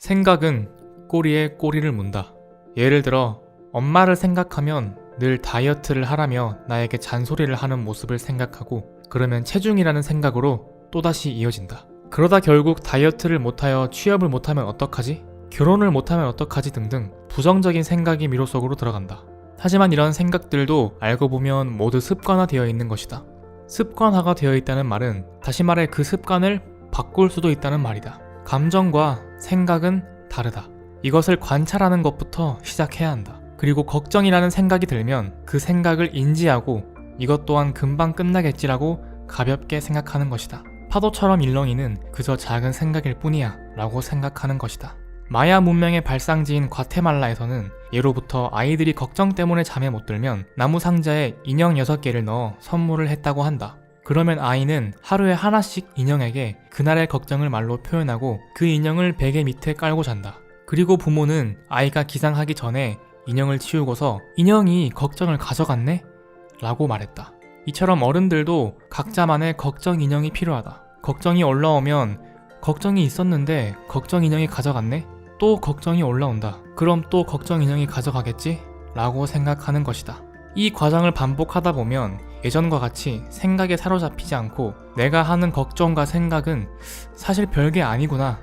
생각은 꼬리에 꼬리를 문다. 예를 들어 엄마를 생각하면 늘 다이어트를 하라며 나에게 잔소리를 하는 모습을 생각하고 그러면 체중이라는 생각으로 또다시 이어진다. 그러다 결국 다이어트를 못하여 취업을 못하면 어떡하지? 결혼을 못하면 어떡하지? 등등 부정적인 생각이 미로 속으로 들어간다. 하지만 이런 생각들도 알고 보면 모두 습관화되어 있는 것이다. 습관화가 되어 있다는 말은 다시 말해 그 습관을 바꿀 수도 있다는 말이다. 감정과 생각은 다르다. 이것을 관찰하는 것부터 시작해야 한다. 그리고 걱정이라는 생각이 들면 그 생각을 인지하고 이것 또한 금방 끝나겠지라고 가볍게 생각하는 것이다. 파도처럼 일렁이는 그저 작은 생각일 뿐이야 라고 생각하는 것이다. 마야 문명의 발상지인 과테말라에서는 예로부터 아이들이 걱정 때문에 잠에 못 들면 나무 상자에 인형 6개를 넣어 선물을 했다고 한다. 그러면 아이는 하루에 하나씩 인형에게 그날의 걱정을 말로 표현하고 그 인형을 베개 밑에 깔고 잔다. 그리고 부모는 아이가 기상하기 전에 인형을 치우고서 인형이 걱정을 가져갔네? 라고 말했다. 이처럼 어른들도 각자만의 걱정 인형이 필요하다. 걱정이 올라오면 걱정이 있었는데 걱정 인형이 가져갔네? 또 걱정이 올라온다. 그럼 또 걱정 인형이 가져가겠지? 라고 생각하는 것이다. 이 과정을 반복하다 보면 예전과 같이 생각에 사로잡히지 않고 내가 하는 걱정과 생각은 사실 별게 아니구나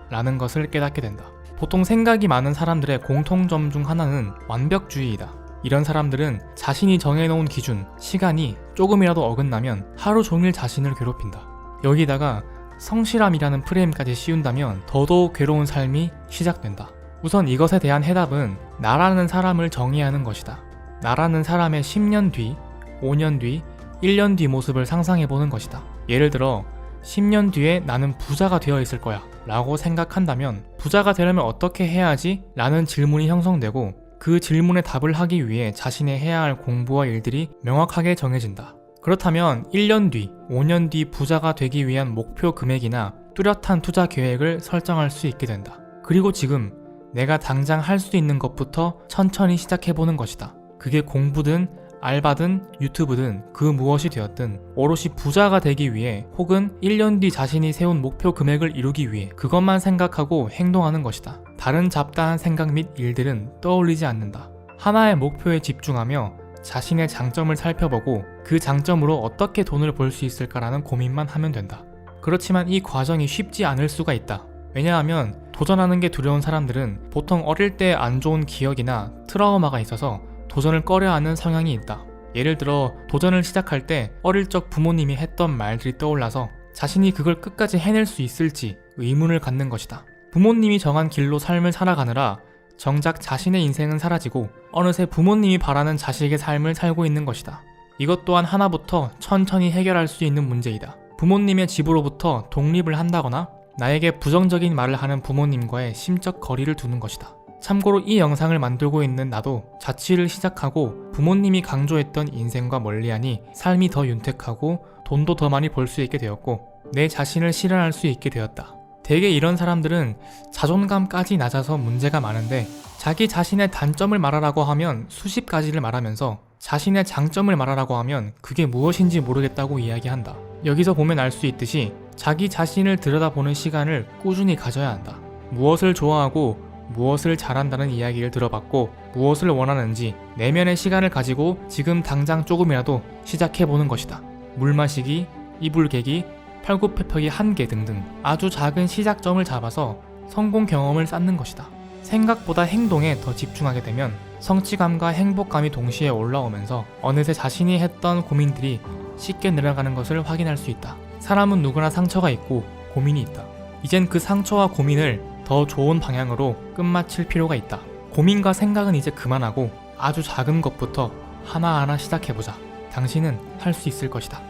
라는 것을 깨닫게 된다. 보통 생각이 많은 사람들의 공통점 중 하나는 완벽주의이다. 이런 사람들은 자신이 정해놓은 기준, 시간이 조금이라도 어긋나면 하루 종일 자신을 괴롭힌다. 여기다가 성실함이라는 프레임까지 씌운다면 더더욱 괴로운 삶이 시작된다. 우선 이것에 대한 해답은 나라는 사람을 정의하는 것이다. 나라는 사람의 10년 뒤, 5년 뒤, 1년 뒤 모습을 상상해보는 것이다. 예를 들어 10년 뒤에 나는 부자가 되어 있을 거야 라고 생각한다면 부자가 되려면 어떻게 해야지? 라는 질문이 형성되고 그 질문에 답을 하기 위해 자신이 해야 할 공부와 일들이 명확하게 정해진다. 그렇다면 1년 뒤, 5년 뒤 부자가 되기 위한 목표 금액이나 뚜렷한 투자 계획을 설정할 수 있게 된다. 그리고 지금 내가 당장 할 수 있는 것부터 천천히 시작해보는 것이다. 그게 공부든 알바든 유튜브든 그 무엇이 되었든 오롯이 부자가 되기 위해 혹은 1년 뒤 자신이 세운 목표 금액을 이루기 위해 그것만 생각하고 행동하는 것이다. 다른 잡다한 생각 및 일들은 떠올리지 않는다. 하나의 목표에 집중하며 자신의 장점을 살펴보고 그 장점으로 어떻게 돈을 벌 수 있을까라는 고민만 하면 된다. 그렇지만 이 과정이 쉽지 않을 수가 있다. 왜냐하면 도전하는 게 두려운 사람들은 보통 어릴 때 안 좋은 기억이나 트라우마가 있어서 도전을 꺼려하는 성향이 있다. 예를 들어 도전을 시작할 때 어릴 적 부모님이 했던 말들이 떠올라서 자신이 그걸 끝까지 해낼 수 있을지 의문을 갖는 것이다. 부모님이 정한 길로 삶을 살아가느라 정작 자신의 인생은 사라지고 어느새 부모님이 바라는 자식의 삶을 살고 있는 것이다. 이것 또한 하나부터 천천히 해결할 수 있는 문제이다. 부모님의 집으로부터 독립을 한다거나 나에게 부정적인 말을 하는 부모님과의 심적 거리를 두는 것이다. 참고로 이 영상을 만들고 있는 나도 자취를 시작하고 부모님이 강조했던 인생과 멀리하니 삶이 더 윤택하고 돈도 더 많이 벌 수 있게 되었고 내 자신을 실현할 수 있게 되었다. 대개 이런 사람들은 자존감까지 낮아서 문제가 많은데 자기 자신의 단점을 말하라고 하면 수십 가지를 말하면서 자신의 장점을 말하라고 하면 그게 무엇인지 모르겠다고 이야기한다. 여기서 보면 알 수 있듯이 자기 자신을 들여다보는 시간을 꾸준히 가져야 한다. 무엇을 좋아하고 무엇을 잘한다는 이야기를 들어봤고 무엇을 원하는지 내면의 시간을 가지고 지금 당장 조금이라도 시작해보는 것이다. 물 마시기, 이불 개기, 팔굽혀펴기 1개 등등 아주 작은 시작점을 잡아서 성공 경험을 쌓는 것이다. 생각보다 행동에 더 집중하게 되면 성취감과 행복감이 동시에 올라오면서 어느새 자신이 했던 고민들이 쉽게 늘어가는 것을 확인할 수 있다. 사람은 누구나 상처가 있고 고민이 있다. 이젠 그 상처와 고민을 더 좋은 방향으로 끝마칠 필요가 있다. 고민과 생각은 이제 그만하고 아주 작은 것부터 하나하나 시작해보자. 당신은 할 수 있을 것이다.